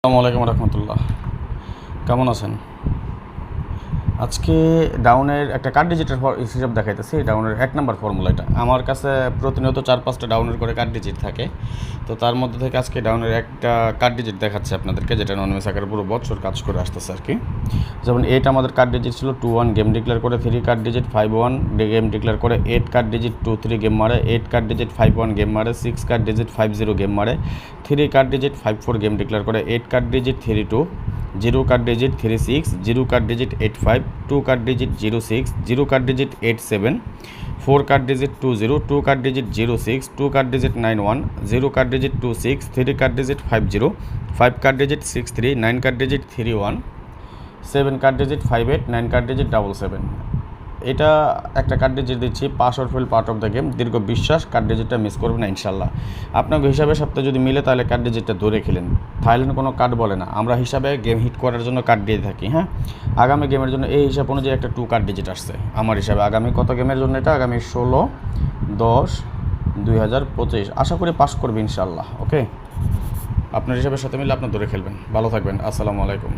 আসসালামু আলাইকুম রহমতুল্লাহ। কেমন আছেন? আজকে ডাউনের একটা কার্ড ডিজিটের হিসাব দেখাইতেছি। ডাউনের 1 নম্বর ফর্মুলা এটা। আমার কাছে প্রতিনিয়ত 4-5টা ডাউনের করে কার্ড ডিজিট থাকে। তো তার মধ্যে থেকে আজকে ডাউনের একটা কার্ড ডিজিট দেখাচ্ছে আপনাদেরকে, যেটা ননমেস আকারে পুরো বছর কাজ করে আসতেছে আর কি। যেমন 8 আমাদের কার্ড ডিজিট ছিল 2-1 গেম ডিক্লেয়ার করে, 3 কার্ড ডিজিট 5-1 গেম ডিক্লেয়ার করে, 8 কার্ড ডিজিট 2-3 গেম মারে, 8 কার্ড ডিজিট 5-1 গেম মারে, 6 কার্ড ডিজিট 5-0 গেম মারে, 3 কার্ড ডিজিট 5-4 গেম ডিক্লেয়ার করে, 8 card digit 3-2, 0 card digit 3-6, 0 card digit 8-5, 2 card digit 0-6, 0 card digit 8-7, 4 card digit 2-0, 2 card digit 0-6, 2 card digit 9-1, 0 card digit 2-6, 3 card digit 5-0, 5 card digit 6-3, 9 card digit 3-1, 7 card digit 5-8, 9 card digit 7-7। এটা একটা card digit দিচ্ছি, pass or fail part of the game, দীর্ঘ বিশ্বাস। Card ডিজিটটা miss করবে না ইনশাল্লাহ। আপনাকে হিসাবে সপ্তাহে যদি মিলে তাহলে কার্ড ডিজিটটা ধরে খেলেন। থাইল্যান্ড কোনো কার্ড বলে না, আমরা হিসাবে গেম হিট করার জন্য কার্ড দিয়ে থাকি। হ্যাঁ, আগামী গেমের জন্য এই হিসাব অনুযায়ী একটা 2 কার্ড ডিজিট আসছে আমার হিসাবে। আগামী কত গেমের জন্য এটা? আগামী 16/10/2025। আশা করি পাস করবে ইনশাল্লাহ। ওকে, আপনার হিসাবের সাথে মিলে আপনার ধরে খেলবেন। ভালো থাকবেন। আসসালামু আলাইকুম।